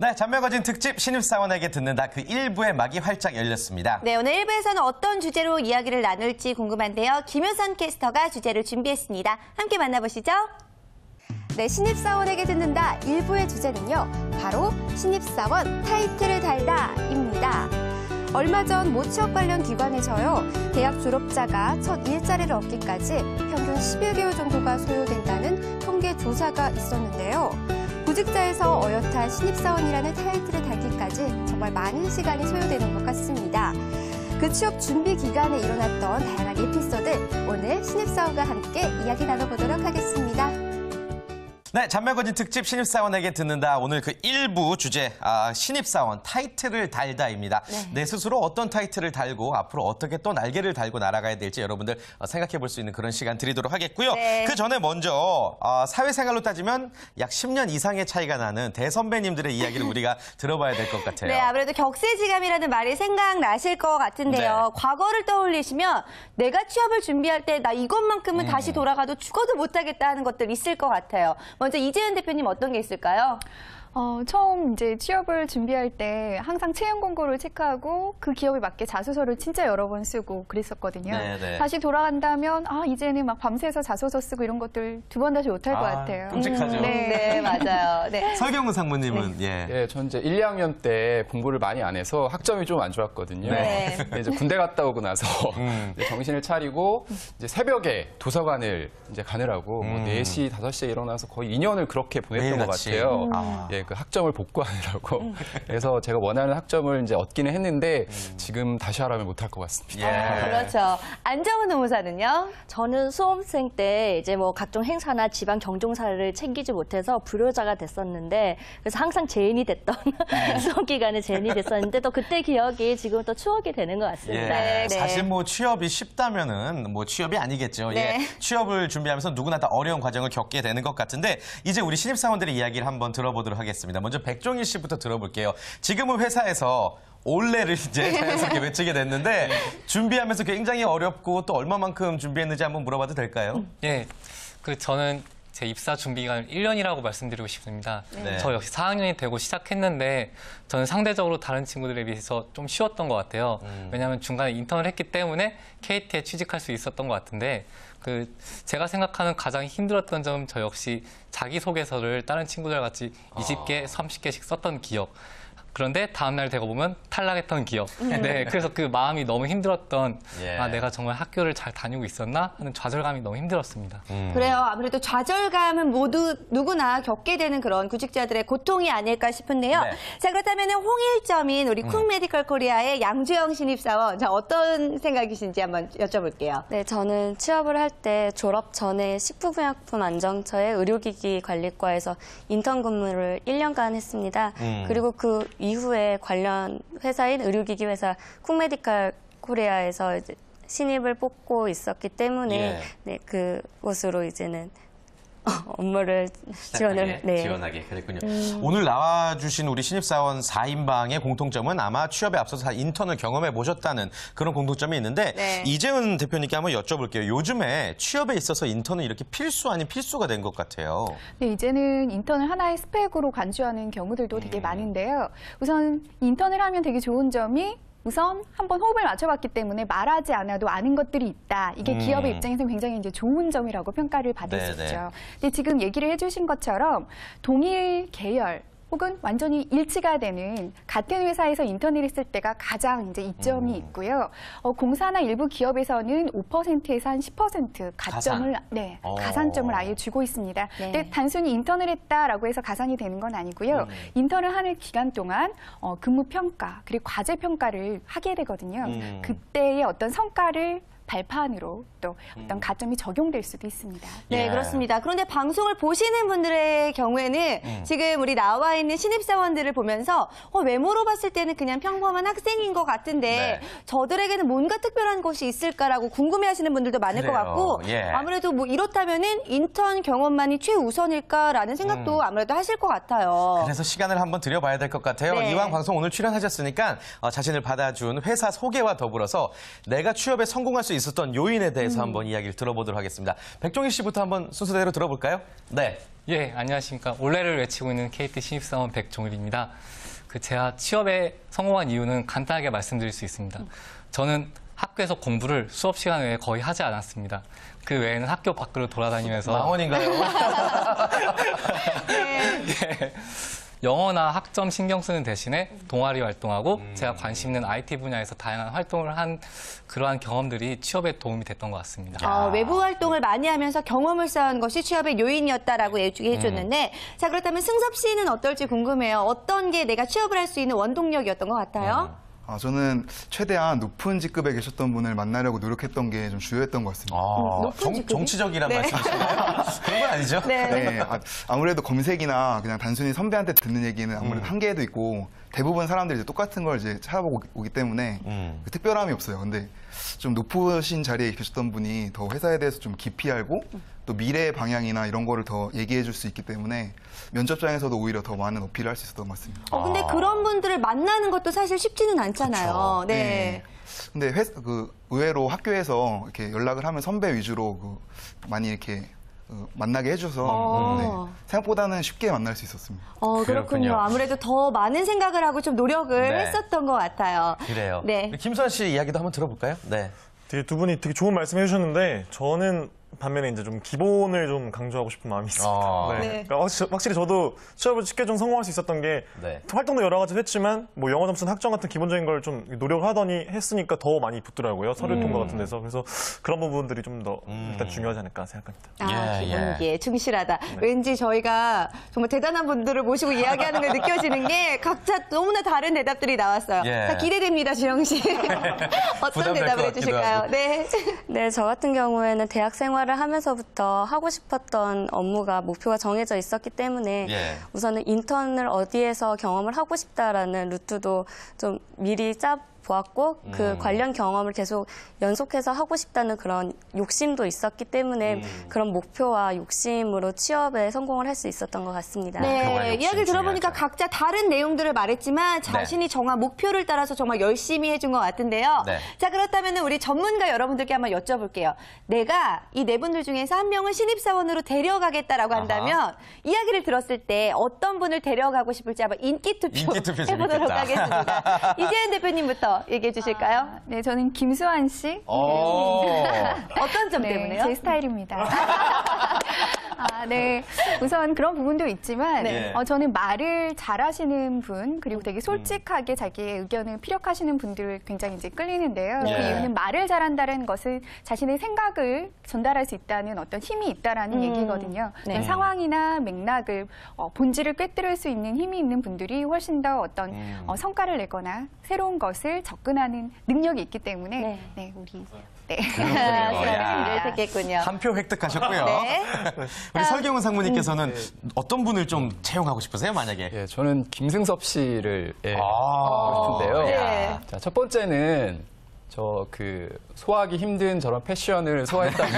네, 잔명거진 특집 신입사원에게 듣는다 그 1부의 막이 활짝 열렸습니다. 네, 오늘 1부에서는 어떤 주제로 이야기를 나눌지 궁금한데요. 김효선 캐스터가 주제를 준비했습니다. 함께 만나보시죠. 네, 신입사원에게 듣는다 1부의 주제는요. 바로 신입사원 타이틀을 달다입니다. 얼마 전 모취업 관련 기관에서요. 대학 졸업자가 첫 일자리를 얻기까지 평균 11개월 정도가 소요된다는 통계 조사가 있었는데요. 구직자에서 어엿한 신입사원이라는 타이틀을 달기까지 정말 많은 시간이 소요되는 것 같습니다. 그 취업 준비 기간에 일어났던 다양한 에피소드 오늘 신입사원과 함께 이야기 나눠보도록 하겠습니다. 네, 잔명거진 특집 신입사원에게 듣는다. 오늘 그 1부 주제 신입사원 타이틀을 달다입니다. 내 스스로 어떤 타이틀을 달고 앞으로 어떻게 또 날개를 달고 날아가야 될지 여러분들 생각해 볼 수 있는 그런 시간 드리도록 하겠고요. 네. 그 전에 먼저 사회생활로 따지면 약 10년 이상의 차이가 나는 대선배님들의 이야기를 우리가 들어봐야 될 것 같아요. 네, 아무래도 격세지감이라는 말이 생각나실 것 같은데요. 네. 과거를 떠올리시면 내가 취업을 준비할 때 나 이것만큼은 다시 돌아가도 죽어도 못하겠다 하는 것들 있을 것 같아요. 먼저 이재은 대표님 어떤 게 있을까요? 처음 이제 취업을 준비할 때 항상 채용 공고를 체크하고 그 기업에 맞게 자소서를 진짜 여러 번 쓰고 그랬었거든요. 네네. 다시 돌아간다면 이제는 막 밤새서 자소서 쓰고 이런 것들 두 번 다시 못할 것 같아요. 끔찍하죠. 네, 맞아요. 네. 설경우 상무님은 예, 전 이제 1, 2학년 때 공부를 많이 안 해서 학점이 좀 안 좋았거든요. 네. 이제 군대 갔다 오고 나서 이제 정신을 차리고 이제 새벽에 도서관을 이제 가느라고 뭐 4시, 5시에 일어나서 거의 2년을 그렇게 보냈던 것 매일같이. 같아요. 예, 그 학점을 복구하느라고. 그래서 제가 원하는 학점을 이제 얻기는 했는데 지금 다시 하라면 못할 것 같습니다. 예. 그렇죠. 안정훈 노무사는요? 저는 수험생 때 이제 뭐 각종 행사나 지방 경종사를 챙기지 못해서 불효자가 됐었는데 그래서 항상 죄인이 됐던 수험 기간에 죄인이 됐었는데 또 그때 기억이 지금 또 추억이 되는 것 같습니다. 예, 네. 사실 뭐 취업이 쉽다면은 뭐 취업이 아니겠죠. 네. 예, 취업을 준비하면서 누구나 다 어려운 과정을 겪게 되는 것 같은데 이제 우리 신입사원들의 이야기를 한번 들어보도록 하겠습니다. 먼저 백종일 씨부터 들어볼게요. 지금은 회사에서 올레를 이제 자연스럽게 외치게 됐는데 준비하면서 굉장히 어렵고 또 얼마만큼 준비했는지 한번 물어봐도 될까요? 예, 저는 제 입사 준비 기간을 1년이라고 말씀드리고 싶습니다. 네. 저 역시 4학년이 되고 시작했는데 저는 상대적으로 다른 친구들에 비해서 좀 쉬웠던 것 같아요. 왜냐하면 중간에 인턴을 했기 때문에 KT에 취직할 수 있었던 것 같은데 제가 생각하는 가장 힘들었던 점 저 역시 자기소개서를 다른 친구들 같이 20개, 30개씩 썼던 기억. 그런데 다음날 되고 보면 탈락했던 기억. 네, 그래서 그 마음이 너무 힘들었던 예. 내가 정말 학교를 잘 다니고 있었나 하는 좌절감이 너무 힘들었습니다. 그래요. 아무래도 좌절감은 모두 누구나 겪게 되는 그런 구직자들의 고통이 아닐까 싶은데요. 네. 자, 그렇다면 홍일점인 우리 쿵 메디컬 코리아의 양주영 신입사원. 자, 어떤 생각이신지 한번 여쭤볼게요. 네, 저는 취업을 할 때 졸업 전에 식품의약품안정처의 의료기기 관리과에서 인턴 근무를 1년간 했습니다. 그리고 그 이후에 관련 회사인 의료기기 회사 쿵메디컬 코리아에서 이제 신입을 뽑고 있었기 때문에 예. 네, 그곳으로 이제는 업무를 지원하게 그랬군요. 오늘 나와주신 우리 신입사원 4인방의 공통점은 아마 취업에 앞서서 인턴을 경험해 보셨다는 그런 공통점이 있는데 네. 이재은 대표님께 한번 여쭤볼게요. 요즘에 취업에 있어서 인턴은 이렇게 필수 아닌 필수가 된 것 같아요. 네, 이제는 인턴을 하나의 스펙으로 간주하는 경우들도 되게 많은데요. 우선 인턴을 하면 되게 좋은 점이 우선 한번 호흡을 맞춰봤기 때문에 말하지 않아도 아는 것들이 있다. 이게 기업의 입장에서 굉장히 이제 좋은 점이라고 평가를 받을 수 네네. 있죠. 근데 지금 얘기를 해주신 것처럼 동일 계열 혹은 완전히 일치가 되는 같은 회사에서 인턴을 했을 때가 가장 이제 이점이 있고요. 공사나 일부 기업에서는 5%에서 한 10% 가점을 가산점을 아예 주고 있습니다. 네. 근데 단순히 인턴을 했다라고 해서 가산이 되는 건 아니고요. 인턴을 하는 기간 동안 근무 평가 그리고 과제 평가를 하게 되거든요. 그때의 어떤 성과를 발판으로 또 어떤 가점이 적용될 수도 있습니다. 네, 예. 그렇습니다. 그런데 방송을 보시는 분들의 경우에는 지금 우리 나와 있는 신입사원들을 보면서 외모로 봤을 때는 그냥 평범한 학생인 것 같은데 네. 저들에게는 뭔가 특별한 것이 있을까라고 궁금해하시는 분들도 많을 것 그래요. 같고 예. 아무래도 뭐 이렇다면은 인턴 경험만이 최우선일까라는 생각도 아무래도 하실 것 같아요. 그래서 시간을 한번 드려봐야 될 것 같아요. 네. 이왕 방송 오늘 출연하셨으니까 자신을 받아준 회사 소개와 더불어서 내가 취업에 성공할 수 있었던 요인에 대해서 한번 이야기를 들어보도록 하겠습니다. 백종희 씨부터 한번 순서대로 들어볼까요? 네. 예, 안녕하십니까. 올해를 외치고 있는 KT 신입사원 백종일입니다. 제가 취업에 성공한 이유는 간단하게 말씀드릴 수 있습니다. 저는 학교에서 공부를 수업 시간 외에 거의 하지 않았습니다. 그 외에는 학교 밖으로 돌아다니면서 망원인가요? 예, 영어나 학점 신경 쓰는 대신에 동아리 활동하고 제가 관심 있는 IT 분야에서 다양한 활동을 한 그러한 경험들이 취업에 도움이 됐던 것 같습니다. 외부 활동을 많이 하면서 경험을 쌓은 것이 취업의 요인이었다라고 얘기해 줬는데 자 그렇다면 승섭 씨는 어떨지 궁금해요. 어떤 게 내가 취업을 할 수 있는 원동력이었던 것 같아요? 저는 최대한 높은 직급에 계셨던 분을 만나려고 노력했던 게 좀 주요했던 것 같습니다. 높은 직급이? 정치적이란 네. 말씀이신가요? 그런 건 아니죠? 네, 아무래도 검색이나 그냥 단순히 선배한테 듣는 얘기는 아무래도 한계도 있고 대부분 사람들이 이제 똑같은 걸 이제 찾아보고 오기 때문에 그 특별함이 없어요. 근데 좀 높으신 자리에 계셨던 분이 더 회사에 대해서 좀 깊이 알고 또 미래의 방향이나 이런 거를 더 얘기해 줄 수 있기 때문에 면접장에서도 오히려 더 많은 어필을 할 수 있었던 것 같습니다. 근데 그런 분들을 만나는 것도 사실 쉽지는 않잖아요. 네. 근데 의외로 학교에서 이렇게 연락을 하면 선배 위주로 많이 이렇게 만나게 해줘서 네, 생각보다는 쉽게 만날 수 있었습니다. 그렇군요. 그렇군요. 아무래도 더 많은 생각을 하고 좀 노력을 네. 했었던 것 같아요. 그래요. 네. 김수환 씨 이야기도 한번 들어볼까요? 네. 두 분이 되게 좋은 말씀 해주셨는데 저는 반면에 이제 좀 기본을 좀 강조하고 싶은 마음이 있습니다. 네. 그러니까 확실히 저도 취업을 쉽게 좀 성공할 수 있었던 게 네. 활동도 여러 가지 했지만 뭐 영어 점수나 학점 같은 기본적인 걸 좀 노력을 하더니 했으니까 더 많이 붙더라고요. 서류 통과 같은 데서. 그래서 그런 부분들이 좀 더 일단 중요하지 않을까 생각합니다. 기본기에 충실하다. 왠지 저희가 정말 대단한 분들을 모시고 이야기하는 게 느껴지는 게 각자 너무나 다른 대답들이 나왔어요. 예. 자, 기대됩니다, 주영 씨. 어떤 부담될 대답을 것 같기도 해주실까요? 하고. 네. 네, 저 같은 경우에는 대학 생활을 하면서부터 하고 싶었던 업무가 목표가 정해져 있었기 때문에 예. 우선은 인턴을 어디에서 경험을 하고 싶다라는 루트도 좀 미리 보았고 그 관련 경험을 계속 연속해서 하고 싶다는 그런 욕심도 있었기 때문에 그런 목표와 욕심으로 취업에 성공을 할 수 있었던 것 같습니다. 목표가 네, 욕심 이야기를 들어보니까 중요하죠. 각자 다른 내용들을 말했지만 자신이 정한 목표를 따라서 정말 열심히 해준 것 같은데요. 네. 자, 그렇다면 우리 전문가 여러분들께 한번 여쭤볼게요. 내가 이 네 분들 중에서 한 명을 신입사원으로 데려가겠다라고 한다면 이야기를 들었을 때 어떤 분을 데려가고 싶을지 한번 인기투표 인기투표 해보도록 재밌겠다. 하겠습니다. 이재현 대표님부터 얘기해 주실까요? 네, 저는 김수환 씨. 어떤 점 네, 때문에요? 제 스타일입니다. 네. 우선 그런 부분도 있지만 네. 저는 말을 잘하시는 분 그리고 되게 솔직하게 자기의 의견을 피력하시는 분들을 굉장히 이제 끌리는데요. 예. 그 이유는 말을 잘한다는 것은 자신의 생각을 전달할 수 있다는 어떤 힘이 있다라는 얘기거든요. 네. 상황이나 맥락을 본질을 꿰뚫을 수 있는 힘이 있는 분들이 훨씬 더 어떤 성과를 내거나 새로운 것을 접근하는 능력이 있기 때문에 네. 우리 야. 택했군요. 한 표 획득하셨고요. 네. 우리 설경훈 상무님께서는 어떤 분을 좀 채용하고 싶으세요, 만약에? 예, 저는 김승섭 씨를 아. 하고 싶은데요. 네. 자, 첫 번째는 소화하기 힘든 저런 패션을 소화했다는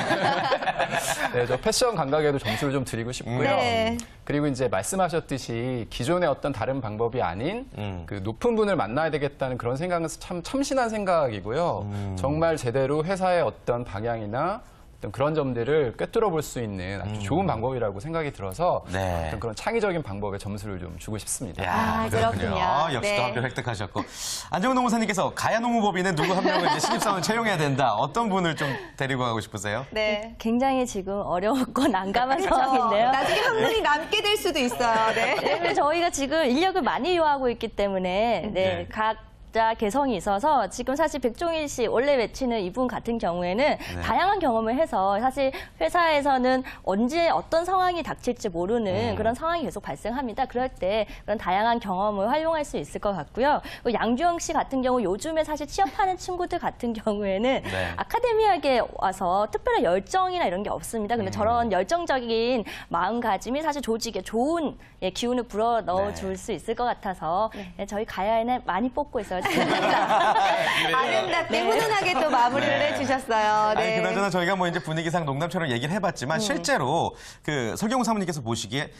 네, 저 패션 감각에도 점수를 좀 드리고 싶고요. 네. 그리고 이제 말씀하셨듯이 기존의 어떤 다른 방법이 아닌 그 높은 분을 만나야 되겠다는 그런 생각은 참 참신한 생각이고요. 정말 제대로 회사의 어떤 방향이나 어떤 그런 점들을 꿰뚫어 볼 수 있는 아주 좋은 방법이라고 생각이 들어서 네. 어떤 그런 창의적인 방법에 점수를 좀 주고 싶습니다. 아, 그렇군요. 역시 네. 또 한 표 획득하셨고. 안정훈 노무사님께서 가야노무법인에 누구 한 명을 이제 신입사원 채용해야 된다. 어떤 분을 좀 데리고 가고 싶으세요? 네. 굉장히 지금 어렵고 난감한 그렇죠. 상황인데요. 나중에 한 분이 남게 될 수도 있어요. 네. 네, 근데 저희가 지금 인력을 많이 요하고 있기 때문에 네. 각자 개성이 있어서 지금 사실 백종일 씨 원래 외치는 이분 같은 경우에는 다양한 경험을 해서 사실 회사에서는 언제 어떤 상황이 닥칠지 모르는 그런 상황이 계속 발생합니다. 그럴 때 그런 다양한 경험을 활용할 수 있을 것 같고요. 그리고 양주영 씨 같은 경우 요즘에 사실 취업하는 친구들 같은 경우에는 네. 아카데미학에 와서 특별한 열정이나 이런 게 없습니다. 근데 저런 열정적인 마음가짐이 사실 조직에 좋은 기운을 불어 넣어줄 수 있을 것 같아서 저희 가야에는 많이 뽑고 있어요. 아름답게 훈훈하게 또 마무리를 해주셨어요. 네. 아니, 그나저나 저희가 뭐 이제 분위기상 농담처럼 얘기를 해봤지만 실제로 그 설경훈 사모님께서 보시기에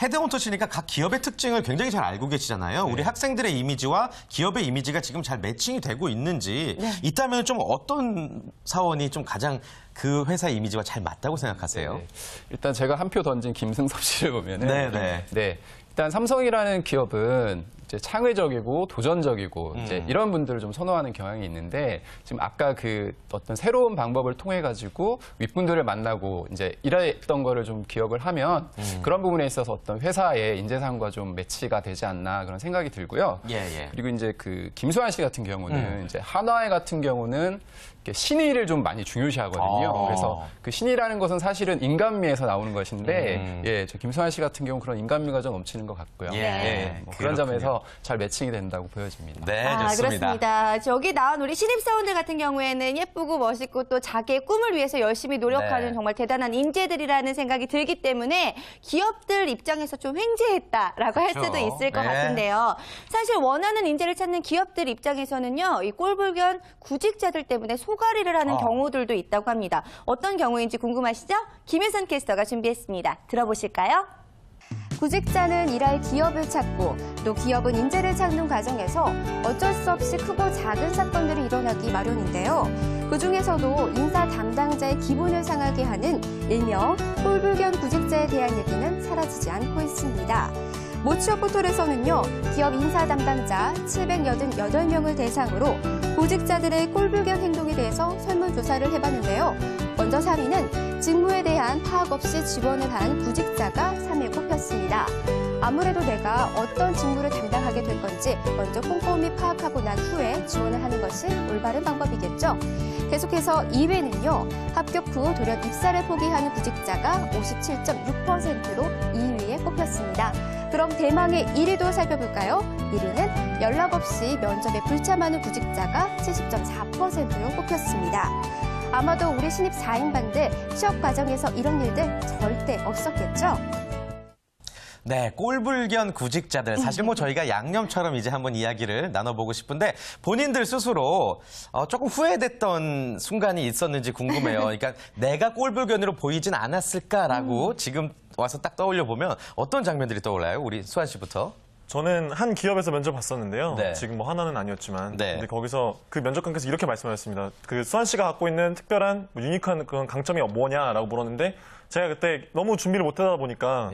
헤드헌터시니까 각 기업의 특징을 굉장히 잘 알고 계시잖아요. 우리 학생들의 이미지와 기업의 이미지가 지금 잘 매칭이 되고 있는지 있다면 좀 어떤 사원이 좀 가장 그 회사 이미지와 잘 맞다고 생각하세요? 네. 일단 제가 한 표 던진 김승섭 씨를 보면은 네. 일단 삼성이라는 기업은 이제 창의적이고 도전적이고 이제 이런 분들을 좀 선호하는 경향이 있는데 지금 아까 그 어떤 새로운 방법을 통해 가지고 윗분들을 만나고 이제 일했던 거를 좀 기억을 하면 그런 부분에 있어서 어떤 회사의 인재상과 좀 매치가 되지 않나 그런 생각이 들고요. 그리고 이제 그 김수환 씨 같은 경우는 이제 한화회 같은 경우는 신의를 좀 많이 중요시하거든요. 그래서 그 신의라는 것은 사실은 인간미에서 나오는 것인데, 예, 저 김수환 씨 같은 경우 그런 인간미가 좀 넘치는 것 같고요. 뭐 그런 점에서 잘 매칭이 된다고 보여집니다. 네, 좋습니다. 그렇습니다. 저기 나온 우리 신입사원들 같은 경우에는 예쁘고 멋있고 또 자기의 꿈을 위해서 열심히 노력하는 정말 대단한 인재들이라는 생각이 들기 때문에 기업들 입장에서 좀 횡재했다라고 할 수도 있을 것 같은데요. 사실 원하는 인재를 찾는 기업들 입장에서는요, 이 꼴불견 구직자들 때문에 소가리를 하는 경우들도 있다고 합니다. 어떤 경우인지 궁금하시죠? 김혜선 캐스터가 준비했습니다. 들어보실까요? 구직자는 일할 기업을 찾고 또 기업은 인재를 찾는 과정에서 어쩔 수 없이 크고 작은 사건들이 일어나기 마련인데요. 그중에서도 인사 담당자의 기분을 상하게 하는 일명 꼴불견 구직자에 대한 얘기는 사라지지 않고 있습니다. 모취업 포털에서는요, 기업 인사 담당자 788명을 대상으로 구직자들의 꼴불견 행동에 대해서 설문조사를 해봤는데요. 먼저 3위는 직무에 대한 파악 없이 지원을 한 구직자가 3위에 꼽혔습니다. 아무래도 내가 어떤 직무를 담당하게 될 건지 먼저 꼼꼼히 파악하고 난 후에 지원을 하는 것이 올바른 방법이겠죠. 계속해서 2위는요, 합격 후 돌연 입사를 포기하는 구직자가 57.6%로 2위에 꼽혔습니다. 그럼 대망의 1위도 살펴볼까요? 1위는 연락 없이 면접에 불참하는 구직자가 70.4%로 꼽혔습니다. 아마도 우리 신입 4인반들 취업 과정에서 이런 일들 절대 없었겠죠? 네, 꼴불견 구직자들. 사실 뭐 저희가 양념처럼 이제 한번 이야기를 나눠보고 싶은데 본인들 스스로 조금 후회됐던 순간이 있었는지 궁금해요. 그러니까 내가 꼴불견으로 보이진 않았을까라고 지금 와서 딱 떠올려 보면 어떤 장면들이 떠올라요? 우리 수환 씨부터. 저는 한 기업에서 면접 봤었는데요. 네. 지금 뭐 하나는 아니었지만 네. 근데 거기서 그 면접관께서 이렇게 말씀하셨습니다. 그 수환 씨가 갖고 있는 특별한 뭐 유니크한 그런 강점이 뭐냐라고 물었는데 제가 그때 너무 준비를 못하다 보니까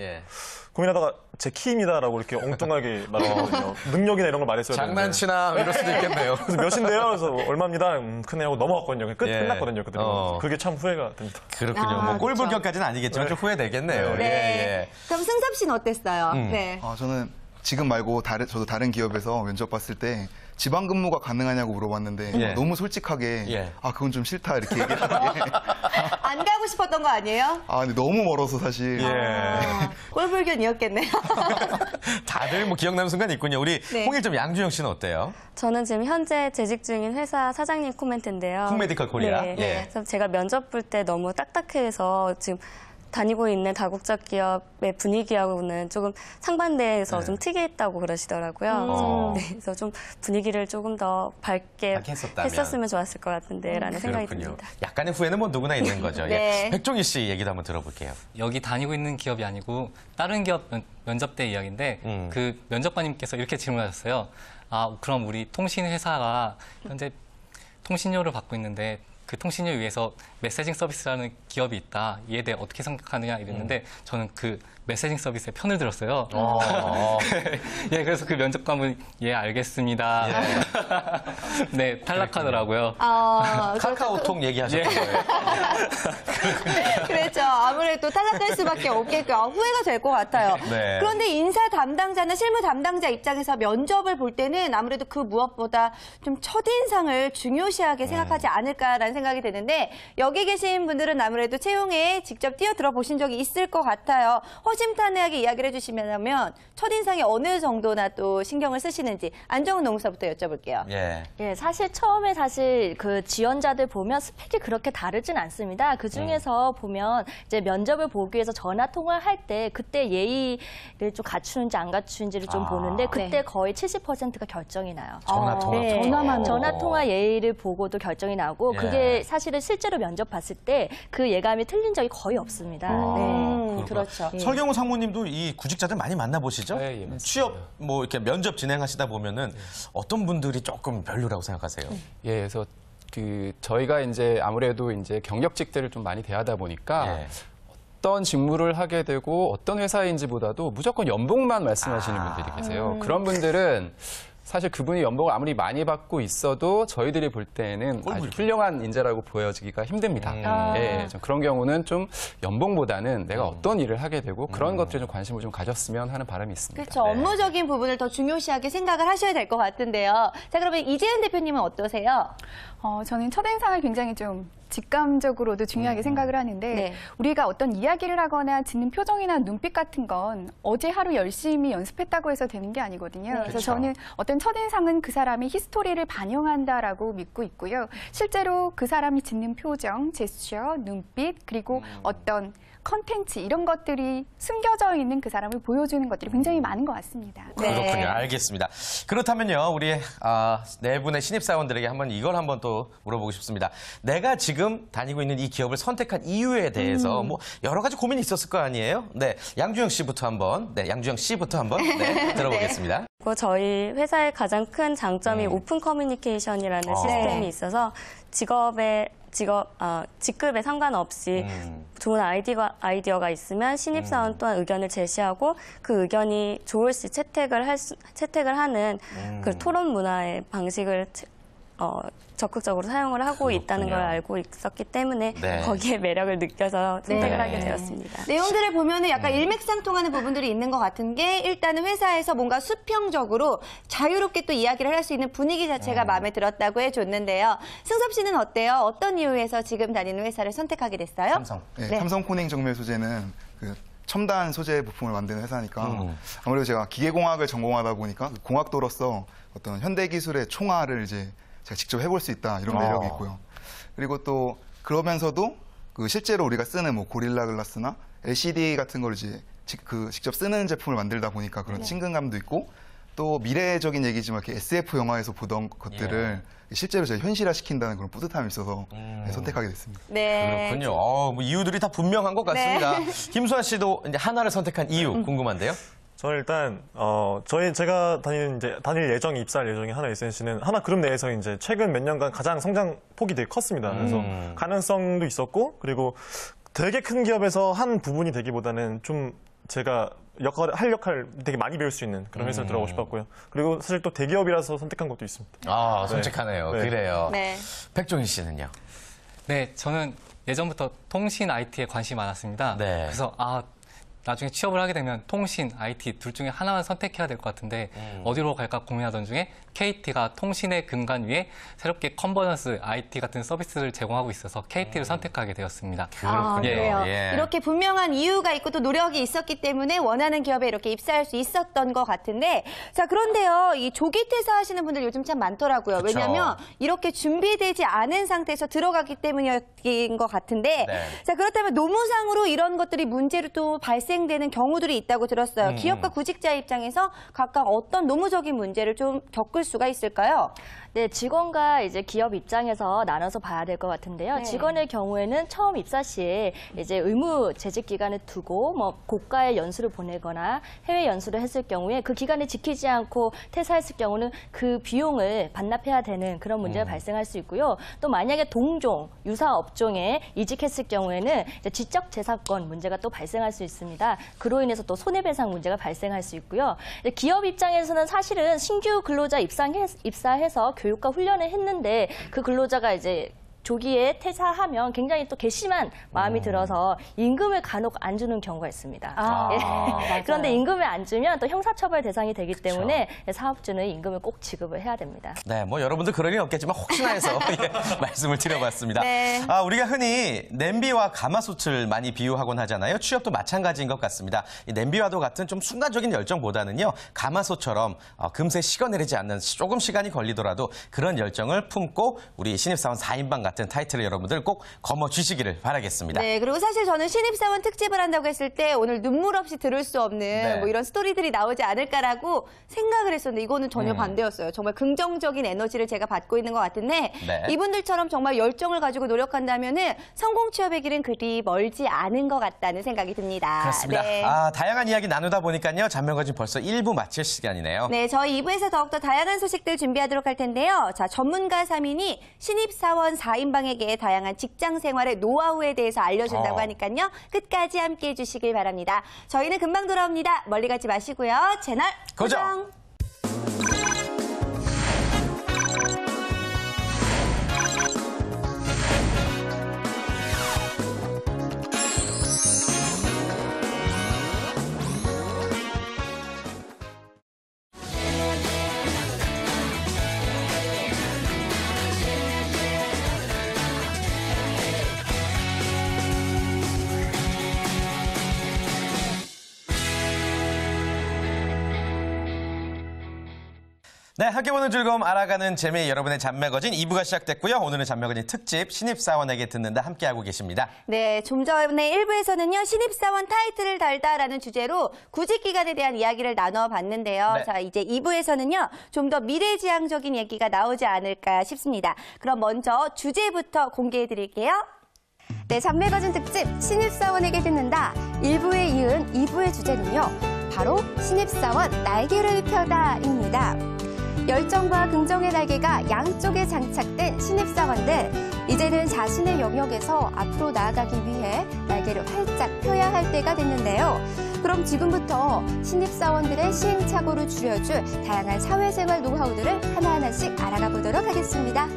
고민하다가 제 키입니다라고 이렇게 엉뚱하게 말했거든요. 능력이나 이런 걸 말했어야 되는데. 장난치나 이럴 수도 있겠네요. 그래서 몇인데요? 그래서 얼마입니다. 크네 하고 넘어갔거든요. 끝났거든요. 그때. 그게 참 후회가 됩니다. 그렇군요. 뭐 꼴불견까지는 아니겠지만 좀 후회되겠네요. 네. 그럼 승섭 씨는 어땠어요? 네. 저는 지금 말고 저도 다른 기업에서 면접 봤을 때 지방 근무가 가능하냐고 물어봤는데 너무 솔직하게 그건 좀 싫다 이렇게 얘기하는 게 안 가고 싶었던 거 아니에요? 근데 너무 멀어서 사실 꼴불견이었겠네요. 다들 뭐 기억나는 순간이 있군요. 우리 홍일점 양주영 씨는 어때요? 저는 지금 현재 재직 중인 회사 사장님 코멘트인데요. 콩메디컬 코리아. 그래서 제가 면접 볼 때 너무 딱딱해서 지금 다니고 있는 다국적 기업의 분위기하고는 조금 상반돼서 좀 특이했다고 그러시더라고요. 그래서 좀 분위기를 조금 더 밝게 했었으면 좋았을 것 같은데라는 생각이 듭니다. 약간의 후회는 뭐 누구나 있는 거죠. 백종희 씨 얘기도 한번 들어볼게요. 여기 다니고 있는 기업이 아니고 다른 기업 면접 때 이야기인데 그 면접관님께서 이렇게 질문하셨어요. 그럼 우리 통신회사가 현재 통신료를 받고 있는데 그 통신료 위해서 메시징 서비스라는 기업이 있다. 이에 대해 어떻게 생각하느냐 이랬는데 저는 그 메시징 서비스의 편을 들었어요. 그래서 그 면접관분 알겠습니다. 네, 탈락하더라고요. 카카오톡 얘기하셨던 거예요. 그렇죠. 아무래도 탈락될 수밖에 없겠고 후회가 될 것 같아요. 그런데 인사 담당자나 실무 담당자 입장에서 면접을 볼 때는 아무래도 그 무엇보다 좀 첫인상을 중요시하게 생각하지 않을까라는 생각이 드는데 여기 계신 분들은 아무래도 채용에 직접 뛰어들어 보신 적이 있을 것 같아요. 허심탄회하게 이야기를 해주시면 첫인상에 어느 정도나 또 신경을 쓰시는지 안정훈 농사부터 여쭤볼게요. 사실 처음에 그 지원자들 보면 스펙이 그렇게 다르진 않습니다. 그 중에서 보면 이제 면접을 보기 위해서 전화 통화할 때 그때 예의를 좀 갖추는지 갖추는지 안 갖추는지를 좀 보는데 그때 거의 70%가 결정이 나요. 전화 통화. 네. 전화만 전화 통화 예의를 보고도 결정이 나고 예. 그게 사실은 실제로 면접 봤을 때 그 예감이 틀린 적이 거의 없습니다. 네. 그렇죠. 설경우 상무님도 이 구직자들 많이 만나보시죠? 네, 예, 맞습니다. 취업 뭐 이렇게 면접 진행하시다 보면은 어떤 분들이 조금 별로라고 생각하세요? 예, 그래서 저희가 이제 아무래도 이제 경력직들을 좀 많이 대하다 보니까 예. 어떤 직무를 하게 되고 어떤 회사인지보다도 무조건 연봉만 말씀하시는 분들이 계세요. 그런 분들은 사실 그분이 연봉을 아무리 많이 받고 있어도 저희들이 볼 때는 아주 훌륭한 인재라고 보여지기가 힘듭니다. 예, 좀 그런 경우는 좀 연봉보다는 내가 어떤 일을 하게 되고 그런 것들에 좀 관심을 좀 가졌으면 하는 바람이 있습니다. 그렇죠. 업무적인 부분을 더 중요시하게 생각을 하셔야 될 것 같은데요. 자, 그러면 이재은 대표님은 어떠세요? 저는 첫인상을 굉장히 좀 직감적으로도 중요하게 생각을 하는데 네. 우리가 어떤 이야기를 하거나 짓는 표정이나 눈빛 같은 건 어제 하루 열심히 연습했다고 해서 되는 게 아니거든요. 그래서 그렇죠. 저는 어떤 첫인상은 그 사람의 히스토리를 반영한다라고 믿고 있고요. 실제로 그 사람이 짓는 표정, 제스처, 눈빛 그리고 어떤 컨텐츠 이런 것들이 숨겨져 있는 그 사람을 보여주는 것들이 굉장히 많은 것 같습니다. 그렇군요. 알겠습니다. 그렇다면요, 우리 네 분의 신입사원들에게 이걸 한번 또 물어보고 싶습니다. 내가 지금 다니고 있는 이 기업을 선택한 이유에 대해서 뭐 여러 가지 고민이 있었을 거 아니에요? 네, 양주영 씨부터 한번 들어보겠습니다. 그리고 저희 회사의 가장 큰 장점이 오픈 커뮤니케이션이라는 시스템이 있어서 직급에 상관없이 좋은 아이디어가 있으면 신입사원 또한 의견을 제시하고 그 의견이 좋을시 채택을 하는 그 토론 문화의 방식을 적극적으로 사용을 하고 있다는 걸 알고 있었기 때문에 거기에 매력을 느껴서 선택을 하게 되었습니다. 내용들을 보면 약간 일맥상통하는 부분들이 있는 것 같은 게 일단은 회사에서 뭔가 수평적으로 자유롭게 또 이야기를 할 수 있는 분위기 자체가 마음에 들었다고 해줬는데요. 승섭 씨는 어때요? 어떤 이유에서 지금 다니는 회사를 선택하게 됐어요? 삼성. 네, 삼성 코닝 정밀 소재는 그 첨단 소재 부품을 만드는 회사니까 아무래도 제가 기계공학을 전공하다 보니까 그 공학도로서 어떤 현대 기술의 총알을 이제 제가 직접 해볼 수 있다 이런 매력이 있고요. 그리고 또 그러면서도 그 실제로 우리가 쓰는 뭐 고릴라 글라스나 LCD 같은 걸 이제 직접 쓰는 제품을 만들다 보니까 그런 친근감도 있고 또 미래적인 얘기지만 이렇게 SF 영화에서 보던 것들을 실제로 제가 현실화시킨다는 그런 뿌듯함이 있어서 선택하게 됐습니다. 네. 그렇군요. 뭐 이유들이 다 분명한 것 같습니다. 김수환 씨도 이제 하나를 선택한 이유 궁금한데요? 저는 일단 제가 다닐 예정이 입사할 예정이 하나 SNC는 하나 그룹 내에서 이제 최근 몇 년간 가장 성장 폭이 되게 컸습니다. 그래서 가능성도 있었고 그리고 되게 큰 기업에서 한 부분이 되기보다는 좀 제가 할 역할 되게 많이 배울 수 있는 그런 회사를 들어가고 싶었고요. 그리고 사실 또 대기업이라서 선택한 것도 있습니다. 솔직하네요. 네. 그래요. 네. 백종희 씨는요? 네, 저는 예전부터 통신 IT에 관심이 많았습니다. 네. 그래서 나중에 취업을 하게 되면 통신, IT 둘 중에 하나만 선택해야 될 것 같은데 어디로 갈까 고민하던 중에 KT가 통신의 근간 위에 새롭게 컨버전스 IT 같은 서비스를 제공하고 있어서 KT를 선택하게 되었습니다. 그래요. 예. 이렇게 분명한 이유가 있고 또 노력이 있었기 때문에 원하는 기업에 이렇게 입사할 수 있었던 것 같은데 자 그런데요. 이 조기 퇴사하시는 분들 요즘 참 많더라고요. 그쵸. 왜냐하면 이렇게 준비되지 않은 상태에서 들어가기 때문인 것 같은데 자 그렇다면 노무상으로 이런 것들이 문제로 또 발생되는 경우들이 있다고 들었어요. 기업과 구직자 입장에서 각각 어떤 노무적인 문제를 좀 겪을 수가 있을까요? 네, 직원과 이제 기업 입장에서 나눠서 봐야 될 것 같은데요. 네. 직원의 경우에는 처음 입사 시에 이제 의무 재직 기간을 두고 뭐 고가의 연수를 보내거나 해외 연수를 했을 경우에 그 기간을 지키지 않고 퇴사했을 경우는 그 비용을 반납해야 되는 그런 문제가 발생할 수 있고요. 또 만약에 동종, 유사 업종에 이직했을 경우에는 이제 지적재산권 문제가 또 발생할 수 있습니다. 그로 인해서 또 손해배상 문제가 발생할 수 있고요. 기업 입장에서는 사실은 신규 근로자 입사해서 교육과 훈련을 했는데 그 근로자가 이제 조기에 퇴사하면 굉장히 또 괘씸한 마음이 들어서 임금을 간혹 안 주는 경우가 있습니다. 그런데 임금을 안 주면 또 형사처벌 대상이 되기 때문에 사업주는 임금을 꼭 지급을 해야 됩니다. 네, 뭐 여러분들 그럴 일 없겠지만 혹시나 해서 말씀을 드려봤습니다. 네. 우리가 흔히 냄비와 가마솥을 많이 비유하곤 하잖아요. 취업도 마찬가지인 것 같습니다. 이 냄비와도 같은 좀 순간적인 열정보다는요. 가마솥처럼 금세 식어내리지 않는 조금 시간이 걸리더라도 그런 열정을 품고 우리 신입사원 4인방 같은 타이틀을 여러분들 꼭 거머쥐시기를 바라겠습니다. 네, 그리고 사실 저는 신입사원 특집을 한다고 했을 때 오늘 눈물 없이 들을 수 없는 네. 뭐 이런 스토리들이 나오지 않을까라고 생각을 했었는데 이거는 전혀 반대였어요. 정말 긍정적인 에너지를 제가 받고 있는 것 같은데 네. 이분들처럼 정말 열정을 가지고 노력한다면은 성공 취업의 길은 그리 멀지 않은 것 같다는 생각이 듭니다. 그렇습니다. 네. 다양한 이야기 나누다 보니까요. 잔명거진 벌써 1부 마칠 시간이네요. 네, 저희 2부에서 더욱더 다양한 소식들 준비하도록 할 텐데요. 자, 전문가 3인이 신입사원 4인방에게 다양한 직장 생활의 노하우에 대해서 알려준다고 하니까요. 끝까지 함께해 주시길 바랍니다. 저희는 금방 돌아옵니다. 멀리 가지 마시고요. 채널 고정! 고정! 네, 함께 보는 즐거움 알아가는 재미 여러분의 잔매거진 2부가 시작됐고요. 오늘은 잔매거진 특집 신입사원에게 듣는다 함께하고 계십니다. 네, 좀 전에 1부에서는요. 신입사원 타이틀을 달다라는 주제로 구직 기간에 대한 이야기를 나눠봤는데요. 네. 자, 이제 2부에서는요. 좀 더 미래지향적인 얘기가 나오지 않을까 싶습니다. 그럼 먼저 주제부터 공개해드릴게요. 네, 잔매거진 특집 신입사원에게 듣는다 1부에 이은 2부의 주제는요. 바로 신입사원 날개를 펴다입니다. 열정과 긍정의 날개가 양쪽에 장착된 신입사원들. 이제는 자신의 영역에서 앞으로 나아가기 위해 날개를 활짝 펴야 할 때가 됐는데요. 그럼 지금부터 신입사원들의 시행착오를 줄여줄 다양한 사회생활 노하우들을 하나하나씩 알아가 보도록 하겠습니다.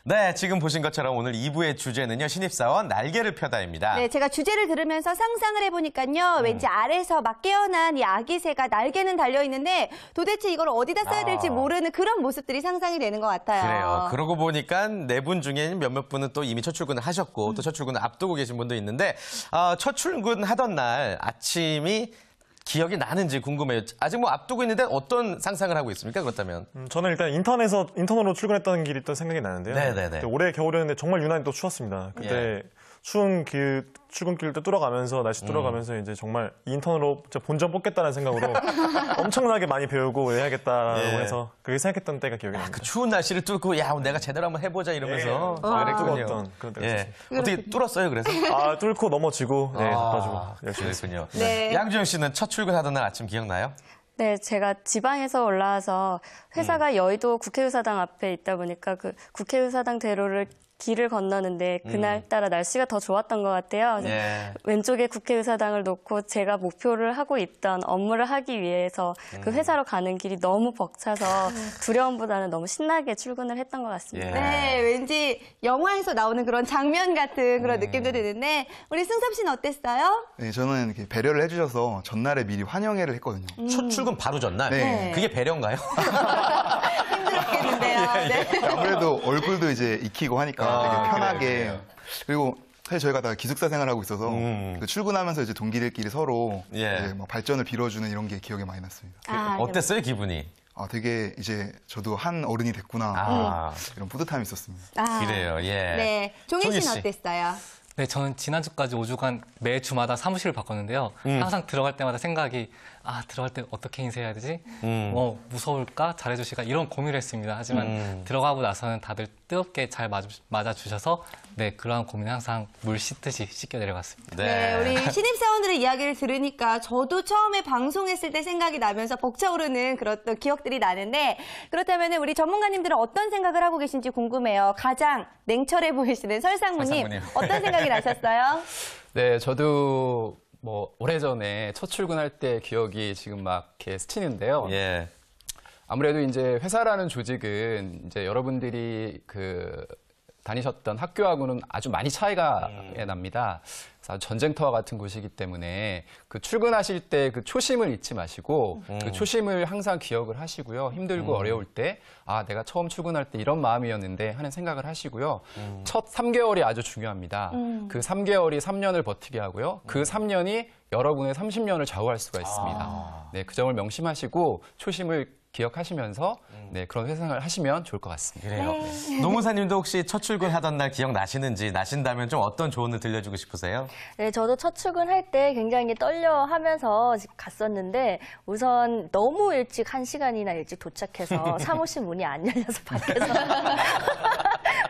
네, 지금 보신 것처럼 오늘 2부의 주제는요. 신입사원 날개를 펴다입니다. 네, 제가 주제를 들으면서 상상을 해보니까요. 왠지 알에서 막 깨어난 이 아기 새가 날개는 달려있는데 도대체 이걸 어디다 써야 될지 모르는 그런 모습들이 상상이 되는 것 같아요. 그래요. 그러고 보니까 네 분 중에 몇몇 분은 또 이미 첫 출근을 하셨고 또 첫 출근을 앞두고 계신 분도 있는데 첫 출근 하던 날 아침이 기억이 나는지 궁금해요. 아직 뭐 앞두고 있는데 어떤 상상을 하고 있습니까? 그렇다면. 저는 일단 인턴으로 출근했던 길이 또 생각이 나는데요. 네네네. 그때 올해 겨울이었는데 정말 유난히 또 추웠습니다. 그때 추운 출근길도 뚫어가면서 날씨 뚫어가면서 이제 정말 인턴으로 본전 뽑겠다는 생각으로 엄청나게 많이 배우고 해야겠다라고 해서 그렇게 생각했던 때가 기억이 납니다. 그 추운 날씨를 뚫고 야 내가 제대로 한번 해보자 이러면서 그랬군요. 뜨거웠던 그런 때가 있었어요. 어떻게 뚫었어요 그래서? 뚫고 넘어지고 바빠지고 열심히 했습니다. 그랬군요. 네. 양주영 씨는 첫 출근하던 날 아침 기억나요? 네, 제가 지방에서 올라와서 회사가 여의도 국회의사당 앞에 있다 보니까 그 국회의사당 대로를 길을 건너는데 그날따라 날씨가 더 좋았던 것 같아요. 왼쪽에 국회의사당을 놓고 제가 목표를 하고 있던 업무를 하기 위해서 그 회사로 가는 길이 너무 벅차서 두려움보다는 너무 신나게 출근을 했던 것 같습니다. 네, 왠지 영화에서 나오는 그런 장면 같은 그런 느낌도 드는데 우리 승섭 씨는 어땠어요? 네, 저는 이렇게 배려를 해주셔서 전날에 미리 환영회를 했거든요. 첫 출근 바로 전날? 네. 그게 배려인가요? 힘들었겠는데요. 네. 아무래도 얼굴도 이제 익히고 하니까 되게 편하게. 그래요. 그리고 사실 저희가 다 기숙사 생활하고 있어서 그 출근하면서 이제 동기들끼리 서로 이제 막 발전을 빌어주는 이런 게 기억에 많이 났습니다. 어땠어요 기분이? 되게 이제 저도 한 어른이 됐구나 이런 뿌듯함이 있었습니다. 그래요. 예. 네, 종희 종희 씨는 씨. 어땠어요? 네, 저는 지난주까지 5주간 매 주마다 사무실을 바꿨는데요. 항상 들어갈 때마다 생각이 들어갈 때 어떻게 인사해야 되지? 무서울까? 잘해주실까? 이런 고민을 했습니다. 하지만 들어가고 나서는 다들 뜨겁게 잘 맞아주셔서 네, 그러한 고민을 항상 물 씻듯이 씻겨 내려갔습니다. 네, 우리 신입사원들의 이야기를 들으니까 저도 처음에 방송했을 때 생각이 나면서 벅차오르는 그런 또 기억들이 나는데 그렇다면 우리 전문가님들은 어떤 생각을 하고 계신지 궁금해요. 가장 냉철해 보이시는 설상무님 어떤 생각이 나셨어요? 네, 저도 뭐 오래전에 첫 출근할 때 기억이 지금 막 이렇게 스치는데요. 예. 아무래도 이제 회사라는 조직은 이제 여러분들이 다니셨던 학교하고는 아주 많이 차이가 납니다. 그래서 전쟁터와 같은 곳이기 때문에 그 출근하실 때 그 초심을 잊지 마시고 그 초심을 항상 기억을 하시고요. 힘들고 어려울 때 내가 처음 출근할 때 이런 마음이었는데 하는 생각을 하시고요. 첫 3개월이 아주 중요합니다. 그 3개월이 3년을 버티게 하고요. 그 3년이 여러분의 30년을 좌우할 수가 있습니다. 네, 그 점을 명심하시고 초심을 기억하시면서 네, 그런 회생을 하시면 좋을 것 같습니다. 그래요. 노무사님도 혹시 첫 출근하던 날 기억나시는지, 나신다면 좀 어떤 조언을 들려주고 싶으세요? 네, 저도 첫 출근할 때 굉장히 떨려하면서 갔었는데 우선 너무 일찍 1시간이나 일찍 도착해서 사무실 문이 안 열려서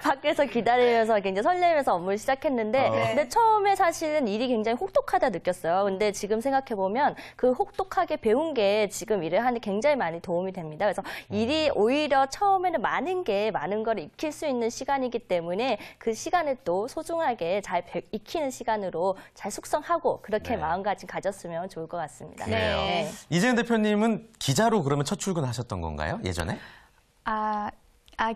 밖에서 기다리면서 굉장히 설레면서 업무를 시작했는데 근데 처음에 사실은 일이 굉장히 혹독하다 느꼈어요. 근데 지금 생각해보면 그 혹독하게 배운 게 지금 일을 하는 데 굉장히 많이 도움이 됩니다. 그래서 일이 오히려 처음에는 많은 걸 익힐 수 있는 시간이기 때문에 그 시간을 또 소중하게 잘 익히는 시간으로 잘 숙성하고 그렇게 마음가짐 가졌으면 좋을 것 같습니다. 그래요. 네. 이재은 대표님은 기자로 그러면 첫 출근하셨던 건가요? 예전에?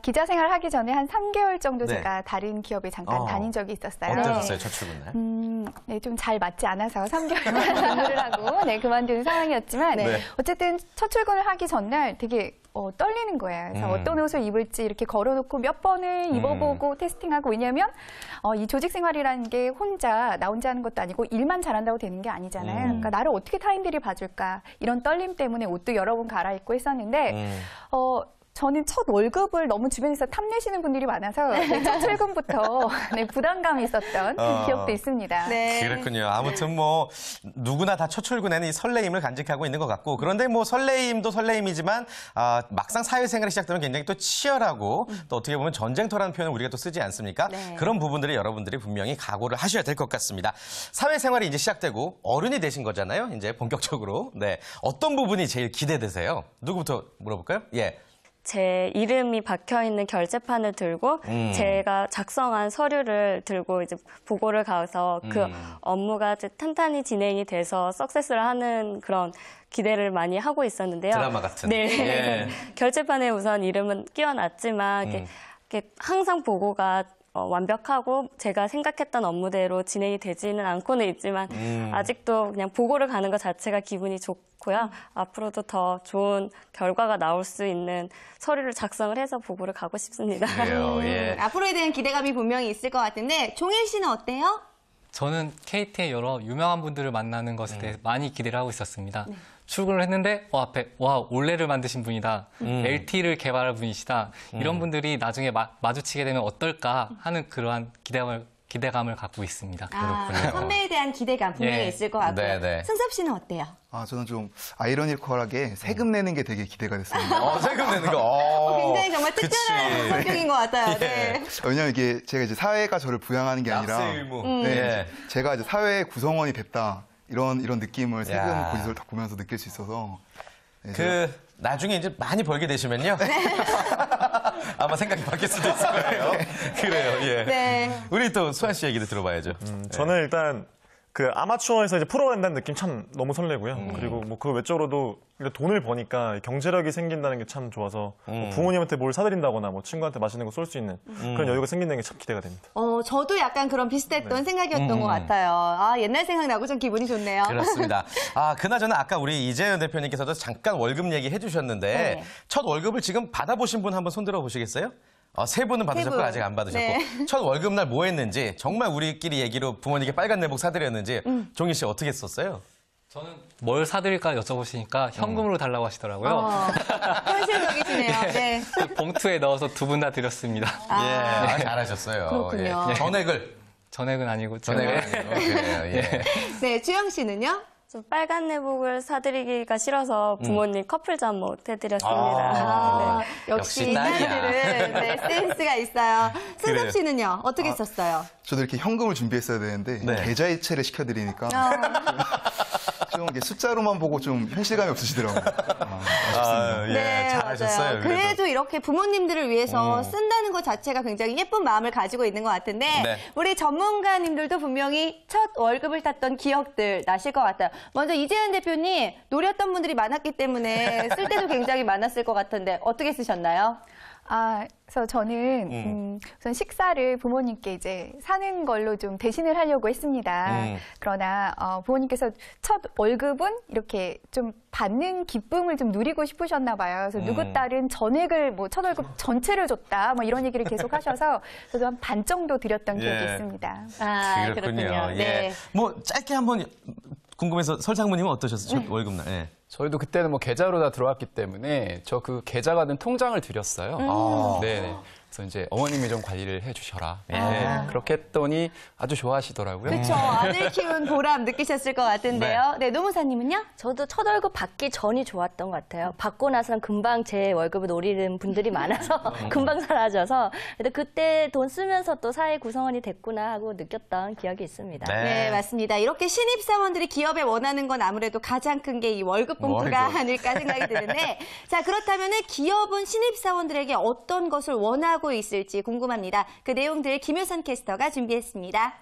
기자 생활 하기 전에 한 3개월 정도 네. 제가 다른 기업에 잠깐 다닌 적이 있었어요. 어떠셨어요, 첫 출근 날? 네, 좀 잘 맞지 않아서 3개월간 근무를 하고 그만두는 상황이었지만 어쨌든 첫 출근을 하기 전날 되게 떨리는 거예요. 그래서 어떤 옷을 입을지 이렇게 걸어놓고 몇 번을 입어보고 테스팅하고 왜냐하면 이 조직 생활이라는 게 나 혼자 하는 것도 아니고 일만 잘한다고 되는 게 아니잖아요. 그러니까 나를 어떻게 타인들이 봐줄까 이런 떨림 때문에 옷도 여러 번 갈아입고 했었는데 저는 첫 월급을 너무 주변에서 탐내시는 분들이 많아서 첫 출근부터 부담감이 있었던 기억도 있습니다. 네. 그렇군요. 아무튼 뭐 누구나 다 첫 출근에는 이 설레임을 간직하고 있는 것 같고 그런데 뭐 설레임도 설레임이지만 막상 사회생활이 시작되면 굉장히 또 치열하고 또 어떻게 보면 전쟁터라는 표현을 우리가 또 쓰지 않습니까? 그런 부분들이 여러분들이 분명히 각오를 하셔야 될 것 같습니다. 사회생활이 이제 시작되고 어른이 되신 거잖아요. 이제 본격적으로. 네. 어떤 부분이 제일 기대되세요? 누구부터 물어볼까요? 예. 제 이름이 박혀있는 결제판을 들고 제가 작성한 서류를 들고 이제 보고를 가서 그 업무가 탄탄히 진행이 돼서 석세스를 하는 그런 기대를 많이 하고 있었는데요. 드라마 같은. 네. 예. 결제판에 우선 이름은 끼워놨지만 이렇게 항상 보고가 완벽하고 제가 생각했던 업무대로 진행이 되지는 않고는 있지만 아직도 그냥 보고를 가는 것 자체가 기분이 좋고요. 앞으로도 더 좋은 결과가 나올 수 있는 서류를 작성을 해서 보고를 가고 싶습니다. 그래요. 예. 앞으로에 대한 기대감이 분명히 있을 것 같은데 종일 씨는 어때요? 저는 KT의 여러 유명한 분들을 만나는 것에 대해 많이 기대를 하고 있었습니다. 출근을 했는데 앞에 올레를 만드신 분이다. LT를 개발할 분이시다. 이런 분들이 나중에 마주치게 되면 어떨까 하는 그러한 기대감을 갖고 있습니다. 선배에 대한 기대감 분명히 있을 것 같고요. 네네. 승섭 씨는 어때요? 저는 좀 아이러니컬하게 세금 내는 게 되게 기대가 됐습니다. 세금 내는 거. 굉장히 정말 특별한 성격인 것 같아요. 네. 왜냐면 이게 제가 이제 사회가 저를 부양하는 게 아니라 납세 의무. 제가 이제 사회의 구성원이 됐다. 이런 느낌을 세금 고지서를 딱 보면서 느낄 수 있어서 나중에 이제 많이 벌게 되시면요. 아마 생각이 바뀔 수도 있을 거예요. 그래요. 예. 네. 우리 또 수환 씨 얘기를 들어봐야죠. 저는 일단 그 아마추어에서 이제 프로가 된다는 느낌 참 너무 설레고요. 그리고 뭐 그 외적으로도 돈을 버니까 경제력이 생긴다는 게 참 좋아서 뭐 부모님한테 뭘 사드린다거나 뭐 친구한테 맛있는 거 쏠 수 있는 그런 여유가 생긴다는 게 참 기대가 됩니다. 저도 약간 그런 비슷했던 생각이었던 것 같아요. 옛날 생각나고 좀 기분이 좋네요. 그렇습니다. 그나저나 아까 우리 이재은 대표님께서도 잠깐 월급 얘기해 주셨는데 첫 월급을 지금 받아보신 분 한번 손들어 보시겠어요? 세 분은 받으셨고 아직 안 받으셨고 네. 첫 월급날 뭐 했는지 정말 우리끼리 얘기로 부모님께 빨간 내복 사드렸는지 종희 씨 어떻게 썼어요? 저는 뭘 사드릴까 여쭤보시니까 현금으로 달라고 하시더라고요. 현실적이시네요. 네. 봉투에 넣어서 두 분 다 드렸습니다. 잘하셨어요. 그렇군요. 예. 전액은 아니고 전액은 아니고 그래요. 예. 네, 주영 씨는요? 좀 빨간 내복을 사드리기가 싫어서 부모님 커플잠 못 해드렸습니다. 역시 딸이야. 딸들은 센스가 있어요. 승섭 씨는요? 어떻게 썼어요? 저도 이렇게 현금을 준비했어야 되는데 계좌이체를 시켜드리니까 좀 이게 숫자로만 보고 좀 현실감이 없으시더라고요. 아쉽습니다. 네, 잘하셨어요. 맞아요. 그래도 이렇게 부모님들을 위해서 쓴다는 것 자체가 굉장히 예쁜 마음을 가지고 있는 것 같은데 우리 전문가님들도 분명히 첫 월급을 탔던 기억들 나실 것 같아요. 먼저 이재은 대표님 노렸던 분들이 많았기 때문에 쓸 때도 굉장히 많았을 것 같은데 어떻게 쓰셨나요? 그래서 저는 우선 식사를 부모님께 이제 사는 걸로 좀 대신을 하려고 했습니다. 그러나 부모님께서 첫 월급은 이렇게 좀 받는 기쁨을 좀 누리고 싶으셨나 봐요. 그래서 누구 딸은 전액을 첫 월급 전체를 줬다, 이런 얘기를 계속 하셔서 저도 한 반 정도 드렸던 기억이 있습니다. 그렇군요. 예. 뭐 짧게 한번 궁금해서 설상무님은 어떠셨어요? 첫 월급날. 예. 저희도 그때는 뭐 계좌로 다 들어왔기 때문에 저 그 계좌가 된 통장을 드렸어요. 네. 그래서 이제 어머님이 좀 관리를 해주셔라. 네. 그렇게 했더니 아주 좋아하시더라고요. 그렇죠. 아들 키운 보람 느끼셨을 것 같은데요. 네, 노무사님은요? 저도 첫 월급 받기 전이 좋았던 것 같아요. 받고 나서는 금방 제 월급을 노리는 분들이 많아서 금방 사라져서 근데 그때 돈 쓰면서 또 사회 구성원이 됐구나 하고 느꼈던 기억이 있습니다. 네, 맞습니다. 이렇게 신입사원들이 기업에 원하는 건 아무래도 가장 큰 게 이 월급 봉투가 아닐까 생각이 드는데 자, 그렇다면 기업은 신입사원들에게 어떤 것을 원하고 있을지 궁금합니다. 그 내용들 김효선 캐스터가 준비했습니다.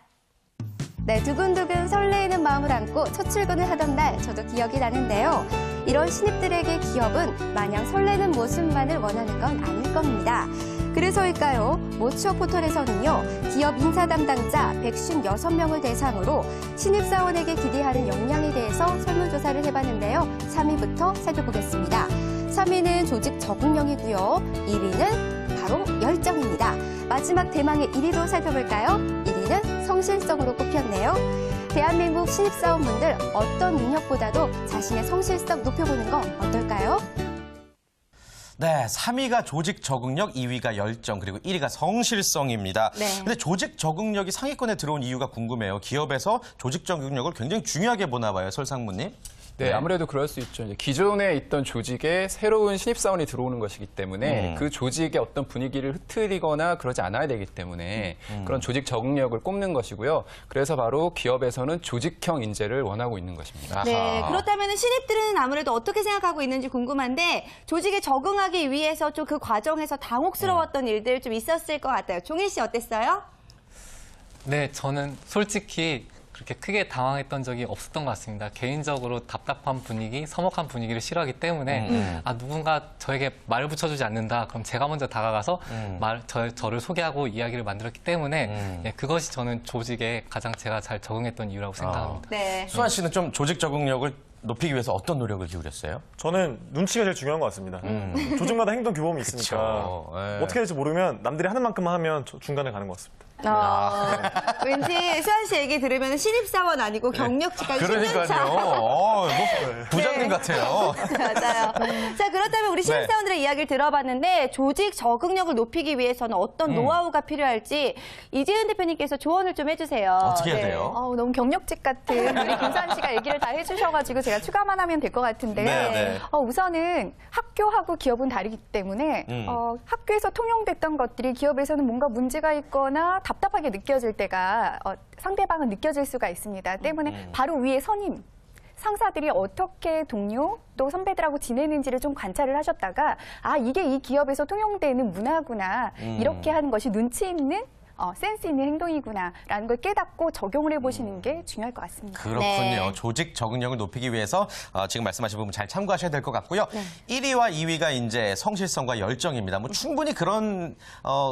네, 두근두근 설레이는 마음을 안고 첫 출근을 하던 날 저도 기억이 나는데요. 이런 신입들에게 기업은 마냥 설레는 모습만을 원하는 건 아닐 겁니다. 그래서일까요? 모취업 포털에서는요, 기업 인사 담당자 156명을 대상으로 신입사원에게 기대하는 역량에 대해서 설문조사를 해봤는데요. 3위부터 살펴보겠습니다. 3위는 조직 적응력이고요. 1위는 바로 열정입니다. 마지막 대망의 1위도 살펴볼까요? 1위는 성실성으로 꼽혔네요. 대한민국 신입사원분들 어떤 능력보다도 자신의 성실성 높여보는 건 어떨까요? 네, 3위가 조직 적응력, 2위가 열정, 그리고 1위가 성실성입니다. 네. 근데 조직 적응력이 상위권에 들어온 이유가 궁금해요. 기업에서 조직 적응력을 굉장히 중요하게 보나 봐요, 설상무님. 네, 아무래도 그럴 수 있죠. 이제 기존에 있던 조직에 새로운 신입사원이 들어오는 것이기 때문에 그 조직의 어떤 분위기를 흐트리거나 그러지 않아야 되기 때문에 그런 조직 적응력을 꼽는 것이고요. 그래서 바로 기업에서는 조직형 인재를 원하고 있는 것입니다. 네, 그렇다면 신입들은 아무래도 어떻게 생각하고 있는지 궁금한데 조직에 적응하기 위해서 좀 그 과정에서 당혹스러웠던 일들 좀 있었을 것 같아요. 종일 씨 어땠어요? 네, 저는 솔직히 그렇게 크게 당황했던 적이 없었던 것 같습니다. 개인적으로 답답한 분위기, 서먹한 분위기를 싫어하기 때문에 누군가 저에게 말을 붙여주지 않는다. 그럼 제가 먼저 다가가서 저를 소개하고 이야기를 만들었기 때문에 예, 그것이 저는 조직에 가장 제가 잘 적응했던 이유라고 생각합니다. 네. 수환 씨는 좀 조직 적응력을 높이기 위해서 어떤 노력을 기울였어요? 저는 눈치가 제일 중요한 것 같습니다. 조직마다 행동 규범이 있으니까 그쵸. 네. 어떻게 될지 모르면 남들이 하는 만큼만 하면 중간에 가는 것 같습니다. 왠지 수환 씨 얘기 들으면 신입사원 아니고 경력직까지 10년 차. 뭐 부장님 같아요. 맞아요. 자, 그렇다면 우리 신입사원들의 이야기를 들어봤는데 조직 적응력을 높이기 위해서는 어떤 노하우가 필요할지 이재은 대표님께서 조언을 좀 해주세요. 어떻게 해야 돼요? 너무 경력직 같은 우리 김수환 씨가 얘기를 다 해주셔가지고 제가 추가만 하면 될 것 같은데요. 네. 우선은 학교하고 기업은 다르기 때문에 학교에서 통용됐던 것들이 기업에서는 뭔가 문제가 있거나 답답하게 느껴질 때가 상대방은 느껴질 수가 있습니다. 때문에 바로 위에 선임, 상사들이 어떻게 동료 또 선배들하고 지내는지를 좀 관찰을 하셨다가 이게 이 기업에서 통용되는 문화구나. 이렇게 하는 것이 눈치 있는 센스 있는 행동이구나라는 걸 깨닫고 적용을 해보시는 게 중요할 것 같습니다. 그렇군요. 네. 조직 적응력을 높이기 위해서 지금 말씀하신 부분 잘 참고하셔야 될 것 같고요. 1위와 2위가 이제 성실성과 열정입니다. 뭐 충분히 그런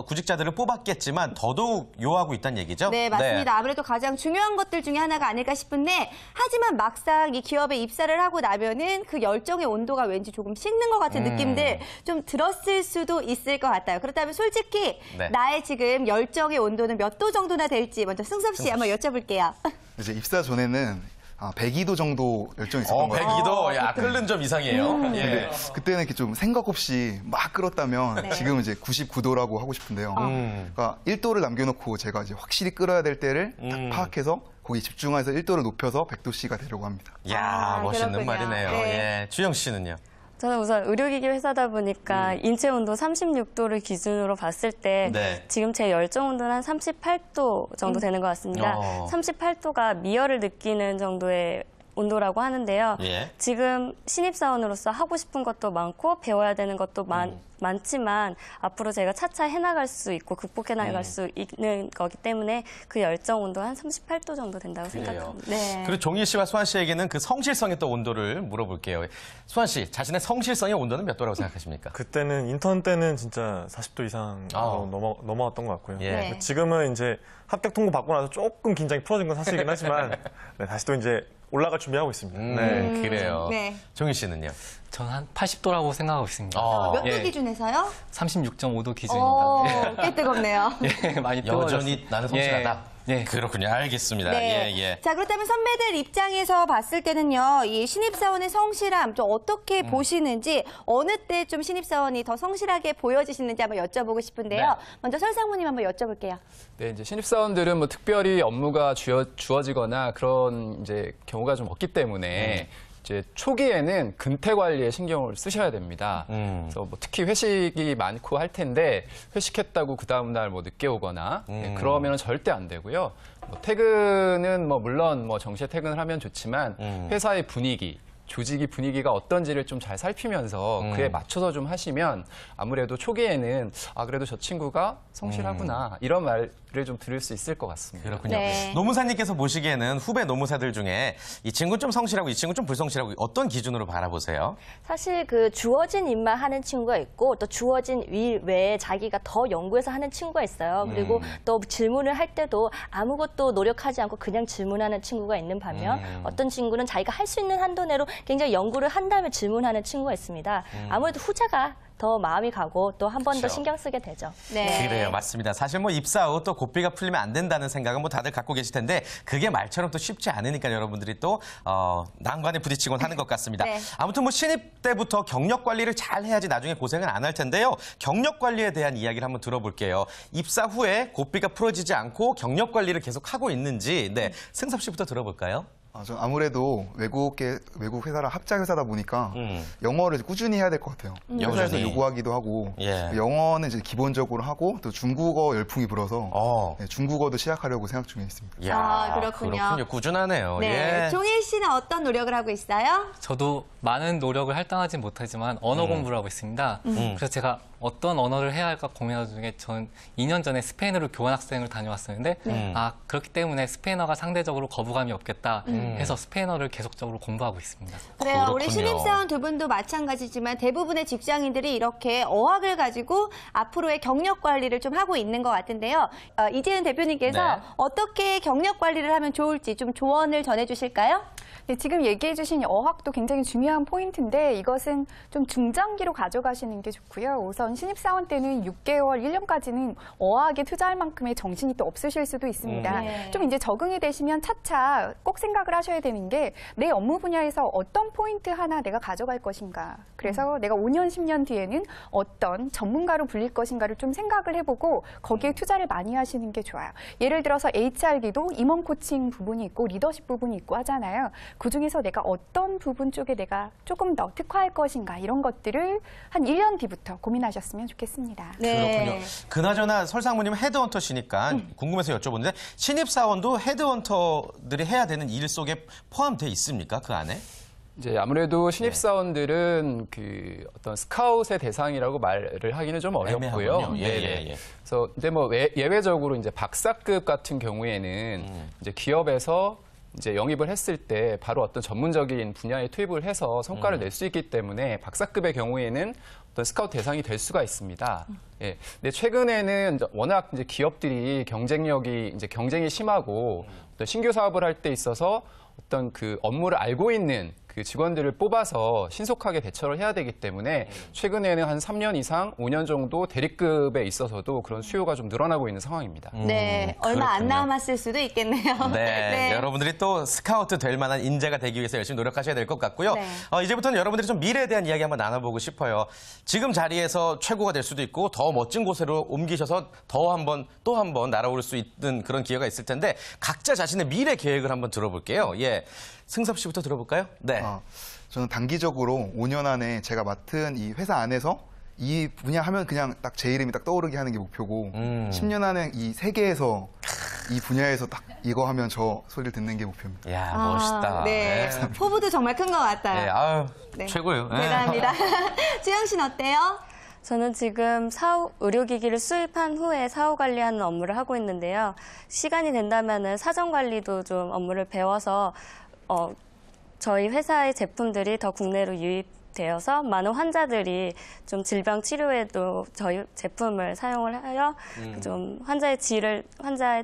구직자들을 뽑았겠지만 더더욱 요하고 있다는 얘기죠? 네, 맞습니다. 아무래도 가장 중요한 것들 중에 하나가 아닐까 싶은데 하지만 막상 이 기업에 입사를 하고 나면은 그 열정의 온도가 왠지 조금 식는 것 같은 느낌들 좀 들었을 수도 있을 것 같아요. 그렇다면 솔직히 나의 지금 열정의 온도는 몇 도 정도나 될지 먼저 승섭 씨 한번 여쭤볼게요. 이제 입사 전에는 102도 정도 열정이 있었던 것 같아요. 102도? 야, 끓는 점 이상이에요. 예. 그때는 이렇게 좀 생각 없이 막 끓었다면 지금은 이제 99도라고 하고 싶은데요. 그러니까 1도를 남겨놓고 제가 이제 확실히 끓어야 될 때를 딱 파악해서 거기 집중해서 1도를 높여서 100도씨가 되려고 합니다. 야, 멋있는 그렇군요. 말이네요. 네. 예. 주영 씨는요? 저는 우선 의료기기 회사다 보니까 인체 온도 36도를 기준으로 봤을 때 지금 제 열정 온도는 한 38도 정도 되는 것 같습니다. 38도가 미열을 느끼는 정도의 온도라고 하는데요. 지금 신입사원으로서 하고 싶은 것도 많고 배워야 되는 것도 많지만 앞으로 제가 차차 해나갈 수 있고 극복해 나갈 수 있는 거기 때문에 그 열정 온도 한 38도 정도 된다고 생각합니다. 네. 그리고 종일 씨와 수환 씨에게는 그 성실성의 또 온도를 물어볼게요. 수환 씨, 자신의 성실성의 온도는 몇 도라고 생각하십니까? 그때는 인턴 때는 진짜 40도 이상 넘어왔던 것 같고요. 네. 지금은 이제 합격 통보 받고 나서 조금 긴장이 풀어진 건 사실이긴 하지만 다시 또 이제 올라갈 준비하고 있습니다. 네, 그래요. 네. 종일 씨는요? 저는 한 80도라고 생각하고 있습니다. 몇 도 기준에서요? 36.5도 기준입니다. 꽤 뜨겁네요. 예, 많이 뜨거워졌습니다. 여전히 나는 성실하다. 예. 그렇군요. 알겠습니다. 네. 예, 예. 자, 그렇다면 선배들 입장에서 봤을 때는요, 이 신입사원의 성실함 좀 어떻게 보시는지, 어느 때 좀 신입사원이 더 성실하게 보여지시는지 한번 여쭤보고 싶은데요. 네. 먼저 설상무님 한번 여쭤볼게요. 네, 이제 신입사원들은 뭐 특별히 업무가 주어지거나 그런 이제 경우가 좀 없기 때문에 이제 초기에는 근태 관리에 신경을 쓰셔야 됩니다. 그래서 뭐 특히 회식이 많고 할 텐데 회식했다고 그 다음 날 뭐 늦게 오거나 그러면 절대 안 되고요. 뭐 퇴근은 뭐 물론 뭐 정시에 퇴근을 하면 좋지만 회사의 분위기, 조직이 분위기가 어떤지를 좀 잘 살피면서 그에 맞춰서 좀 하시면 아무래도 초기에는 아 그래도 저 친구가 성실하구나 이런 말을 좀 들을 수 있을 것 같습니다. 그렇군요. 네. 노무사님께서 보시기에는 후배 노무사들 중에 이 친구는 좀 성실하고 이 친구는 좀 불성실하고 어떤 기준으로 바라보세요? 사실 그 주어진 일만 하는 친구가 있고 또 주어진 일 외에 자기가 더 연구해서 하는 친구가 있어요. 그리고 또 질문을 할 때도 아무것도 노력하지 않고 그냥 질문하는 친구가 있는 반면 어떤 친구는 자기가 할 수 있는 한도 내로 굉장히 연구를 한 다음에 질문하는 친구가 있습니다. 아무래도 후자가 더 마음이 가고 또 한 번 더 그렇죠. 신경 쓰게 되죠. 네. 그래요, 맞습니다. 사실 뭐 입사 후 또 고삐가 풀리면 안 된다는 생각은 뭐 다들 갖고 계실 텐데 그게 말처럼 또 쉽지 않으니까 여러분들이 또 난관에 부딪히곤 하는 것 같습니다. 네. 아무튼 뭐 신입 때부터 경력 관리를 잘 해야지 나중에 고생은 안 할 텐데요. 경력 관리에 대한 이야기를 한번 들어볼게요. 입사 후에 고삐가 풀어지지 않고 경력 관리를 계속 하고 있는지 승섭 씨부터 들어볼까요? 저 아무래도 외국 회사랑 합작 회사다 보니까 영어를 꾸준히 해야 될 것 같아요. 회사에서 꾸준히. 요구하기도 하고 예. 영어는 이제 기본적으로 하고 또 중국어 열풍이 불어서 네, 중국어도 시작하려고 생각 중에 있습니다. 이야, 아, 그렇군요. 꾸준하네요. 네. 예. 종일 씨는 어떤 노력을 하고 있어요? 저도 많은 노력을 할당하진 못하지만 언어 공부를 하고 있습니다. 그래서 제가 어떤 언어를 해야 할까 고민하던 중에 저는 2년 전에 스페인어로 교환학생을 다녀왔었는데 그렇기 때문에 스페인어가 상대적으로 거부감이 없겠다 해서 스페인어를 계속적으로 공부하고 있습니다. 그래요. 우리 그렇군요. 신입사원 두 분도 마찬가지지만 대부분의 직장인들이 이렇게 어학을 가지고 앞으로의 경력 관리를 좀 하고 있는 것 같은데요. 이재은 대표님께서 네. 어떻게 경력 관리를 하면 좋을지 좀 조언을 전해주실까요? 네, 지금 얘기해 주신 어학도 굉장히 중요한 포인트인데 이것은 좀 중장기로 가져가시는 게 좋고요. 우선 신입사원 때는 6개월, 1년까지는 어학에 투자할 만큼의 정신이 또 없으실 수도 있습니다. 네. 좀 이제 적응이 되시면 차차 꼭 생각을 하셔야 되는 게 내 업무 분야에서 어떤 포인트 하나 내가 가져갈 것인가. 그래서 내가 5년, 10년 뒤에는 어떤 전문가로 불릴 것인가를 좀 생각을 해보고 거기에 투자를 많이 하시는 게 좋아요. 예를 들어서 HRD도 임원 코칭 부분이 있고 리더십 부분이 있고 하잖아요. 그중에서 내가 어떤 부분 쪽에 내가 조금 더 특화할 것인가 이런 것들을 한 1년 뒤부터 고민하셨으면 좋겠습니다. 그렇군요. 그나저나 설상무님 헤드헌터시니까 궁금해서 여쭤보는데 신입사원도 헤드헌터들이 해야 되는 일 속에 포함돼 있습니까? 그 안에? 이제 아무래도 신입사원들은 그 어떤 스카웃의 대상이라고 말을 하기는 좀 어렵고요. 애매하군요. 예, 네네. 예, 예. 그래서 근데 뭐 예외적으로 이제 박사급 같은 경우에는 이제 기업에서 이제 영입을 했을 때 바로 어떤 전문적인 분야에 투입을 해서 성과를 낼 수 있기 때문에 박사급의 경우에는 어떤 스카우트 대상이 될 수가 있습니다. 예. 근데 최근에는 워낙 이제 기업들이 경쟁이 심하고 어떤 신규 사업을 할 때 있어서 어떤 그 업무를 알고 있는 그 직원들을 뽑아서 신속하게 대처를 해야 되기 때문에 최근에는 한 3년 이상, 5년 정도 대리급에 있어서도 그런 수요가 좀 늘어나고 있는 상황입니다. 네, 얼마 안 그렇군요. 남았을 수도 있겠네요. 네, 여러분들이 또 스카우트 될 만한 인재가 되기 위해서 열심히 노력하셔야 될 것 같고요. 네. 이제부터는 여러분들이 좀 미래에 대한 이야기 한번 나눠보고 싶어요. 지금 자리에서 최고가 될 수도 있고 더 멋진 곳으로 옮기셔서 또 한 번 날아올 수 있는 그런 기회가 있을 텐데 각자 자신의 미래 계획을 한번 들어볼게요. 예, 승섭 씨부터 들어볼까요? 네. 저는 단기적으로 5년 안에 제가 맡은 이 회사 안에서 이 분야 하면 그냥 딱 제 이름이 딱 떠오르게 하는 게 목표고 10년 안에 이 세계에서 이 분야에서 딱 이거 하면 저 소리를 듣는 게 목표입니다. 야, 멋있다. 네, 네. 포부도 정말 큰 것 같아요. 네, 아유, 네. 최고예요. 네. 대단합니다. 주영 씨는 어때요? 저는 지금 의료기기를 수입한 후에 사후 관리하는 업무를 하고 있는데요. 시간이 된다면은 사전 관리도 좀 업무를 배워서 저희 회사의 제품들이 더 국내로 유입 되어서 많은 환자들이 좀 질병 치료에도 저희 제품을 사용을 하여 좀 환자의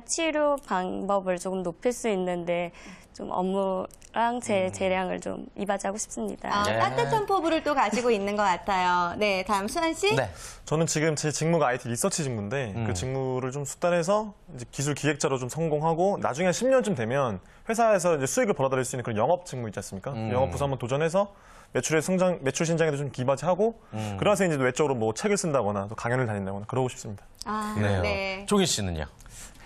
치료 방법을 조금 높일 수 있는데 좀 업무랑 제 재량을 좀 이바지하고 싶습니다. 따뜻한 포부를 또 가지고 있는 것 같아요. 네, 다음 수환 씨. 네. 저는 지금 제 직무가 IT 리서치 직무인데 그 직무를 좀 숙달해서 이제 기술 기획자로 좀 성공하고 나중에 10년쯤 되면 회사에서 이제 수익을 벌어들일 수 있는 그런 영업 직무 있지 않습니까? 영업 부서 한번 도전해서 매출 신장에도 좀 기바지하고 그러면서 이제 외적으로 뭐 책을 쓴다거나 또 강연을 다닌다거나 그러고 싶습니다. 그래요. 네. 종희 씨는요?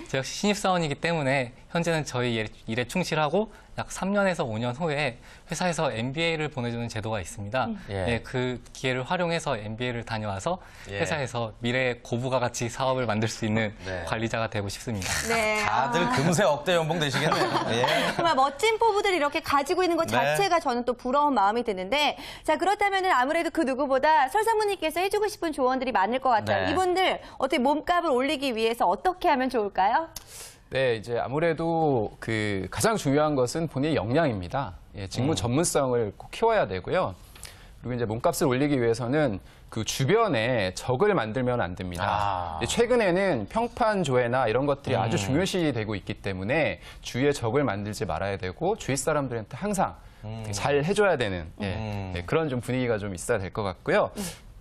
저 역시 신입사원이기 때문에 현재는 저희 일에 충실하고 약 3년에서 5년 후에 회사에서 MBA를 보내주는 제도가 있습니다. 예, 그 기회를 활용해서 MBA를 다녀와서 회사에서 미래의 고부가 같이 사업을 만들 수 있는 관리자가 되고 싶습니다. 네. 다들 금세 억대 연봉 되시겠네요. 예. 정말 멋진 포부들을 이렇게 가지고 있는 것 자체가 저는 또 부러운 마음이 드는데, 자, 그렇다면 아무래도 그 누구보다 설상무님께서 해주고 싶은 조언들이 많을 것 같아요. 네. 이분들 어떻게 몸값을 올리기 위해서 어떻게 하면 좋을까요? 네, 이제 아무래도 그 가장 중요한 것은 본인의 역량입니다. 예, 직무 전문성을 꼭 키워야 되고요. 그리고 이제 몸값을 올리기 위해서는 그 주변에 적을 만들면 안 됩니다. 최근에는 평판 조회나 이런 것들이 아주 중요시되고 있기 때문에 주위에 적을 만들지 말아야 되고 주위 사람들한테 항상 잘 해줘야 되는 네, 그런 좀 분위기가 좀 있어야 될 것 같고요.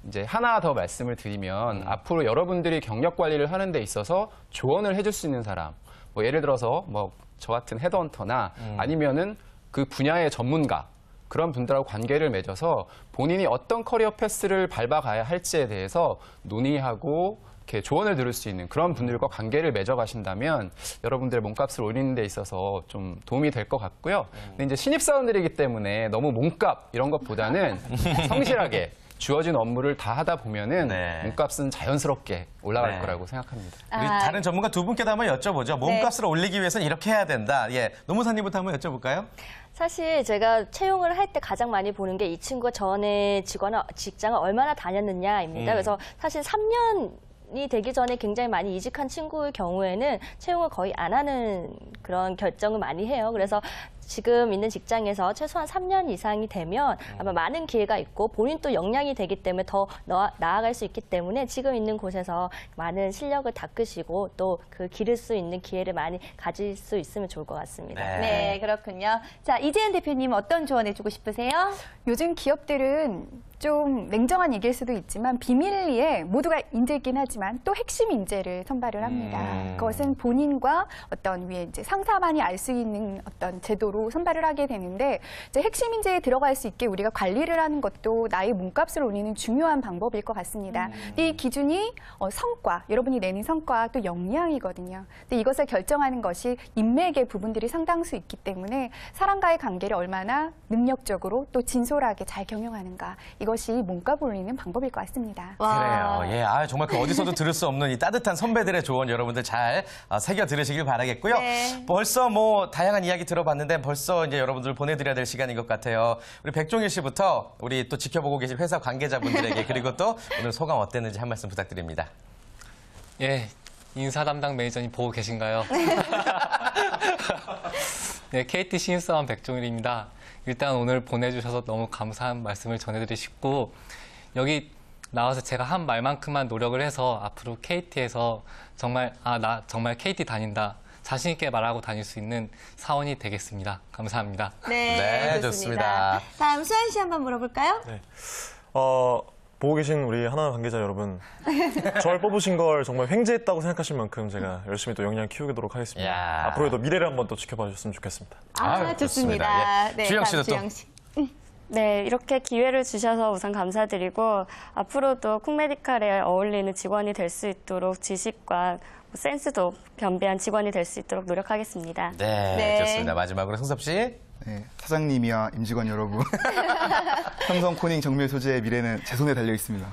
이제 하나 더 말씀을 드리면 앞으로 여러분들이 경력 관리를 하는 데 있어서 조언을 해줄 수 있는 사람, 뭐 예를 들어서 뭐 저 같은 헤드헌터나 아니면은 그 분야의 전문가 그런 분들하고 관계를 맺어서 본인이 어떤 커리어 패스를 밟아가야 할지에 대해서 논의하고 이렇게 조언을 들을 수 있는 그런 분들과 관계를 맺어가신다면 여러분들의 몸값을 올리는 데 있어서 좀 도움이 될 것 같고요. 근데 이제 신입사원들이기 때문에 너무 몸값 이런 것보다는 성실하게 주어진 업무를 다 하다 보면은 몸값은 자연스럽게 올라갈 거라고 생각합니다. 우리 다른 전문가 두 분께도 한번 여쭤보죠. 몸값을 올리기 위해서는 이렇게 해야 된다. 예, 노무사님부터 한번 여쭤볼까요? 사실 제가 채용을 할 때 가장 많이 보는 게 이 친구가 전에 직장을 얼마나 다녔느냐입니다. 그래서 사실 3년이 되기 전에 굉장히 많이 이직한 친구의 경우에는 채용을 거의 안 하는 그런 결정을 많이 해요. 그래서 지금 있는 직장에서 최소한 3년 이상이 되면 아마 많은 기회가 있고 본인도 역량이 되기 때문에 더 나아갈 수 있기 때문에 지금 있는 곳에서 많은 실력을 닦으시고 또 그 기를 수 있는 기회를 많이 가질 수 있으면 좋을 것 같습니다. 네, 그렇군요. 자, 이재은 대표님 어떤 조언 해주고 싶으세요? 요즘 기업들은 좀 냉정한 얘기일 수도 있지만 비밀리에 모두가 인재이긴 하지만 또 핵심 인재를 선발을 합니다. 그것은 본인과 어떤 위에 이제 상사만이 알 수 있는 어떤 제도로 선발을 하게 되는데 이제 핵심 인재에 들어갈 수 있게 우리가 관리를 하는 것도 나의 몸값을 올리는 중요한 방법일 것 같습니다. 이 기준이 성과, 여러분이 내는 성과 또 역량이거든요. 근데 이것을 결정하는 것이 인맥의 부분들이 상당수 있기 때문에 사람과의 관계를 얼마나 능력적으로 또 진솔하게 잘 경영하는가. 이것이 몸값 올리는 방법일 것 같습니다. 그래요. 예, 정말 그 어디서도 들을 수 없는 이 따뜻한 선배들의 조언 여러분들 잘 새겨 들으시길 바라겠고요. 벌써 뭐 다양한 이야기 들어봤는데 벌써 이제 여러분들 보내드려야 될 시간인 것 같아요. 우리 백종일 씨부터 우리 또 지켜보고 계신 회사 관계자분들에게 그리고 또 오늘 소감 어땠는지 한 말씀 부탁드립니다. 예, 인사 담당 매니저님 보고 계신가요? 네, KT 신입사원 백종일입니다. 일단 오늘 보내주셔서 너무 감사한 말씀을 전해드리고 싶고 여기 나와서 제가 한 말만큼만 노력을 해서 앞으로 KT에서 정말 나 정말 KT 다닌다. 자신 있게 말하고 다닐 수 있는 사원이 되겠습니다. 감사합니다. 네, 좋습니다. 다음 수환 씨 한번 물어볼까요? 네. 보고 계신 우리 하나 관계자 여러분, 저를 뽑으신 걸 정말 횡재했다고 생각하실 만큼 제가 열심히 또 역량 키우도록 하겠습니다. 앞으로도 미래를 한번 또 지켜봐 주셨으면 좋겠습니다. 좋습니다. 예. 네, 주영 씨도 또. 주영 씨. 네, 이렇게 기회를 주셔서 우선 감사드리고 앞으로도 콩메디칼에 어울리는 직원이 될 수 있도록 지식과 센스도 겸비한 직원이 될 수 있도록 노력하겠습니다. 네, 좋습니다. 마지막으로 승섭 씨. 네, 사장님이야 임직원 여러분. 삼성 코닝 정밀 소재의 미래는 제 손에 달려 있습니다.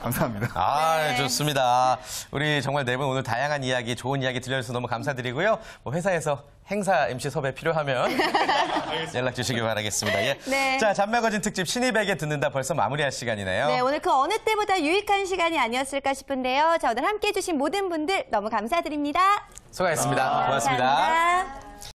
감사합니다. 좋습니다. 우리 정말 네 분 오늘 다양한 이야기, 좋은 이야기 들려주셔서 너무 감사드리고요. 뭐 회사에서 행사 MC 섭외 필요하면 연락 주시길 바라겠습니다. 예. 네. 자, 잔매거진 특집 신입에게 듣는다 벌써 마무리할 시간이네요. 네, 오늘 그 어느 때보다 유익한 시간이 아니었을까 싶은데요. 자, 오늘 함께해 주신 모든 분들 너무 감사드립니다. 수고하셨습니다. 고맙습니다. 감사합니다.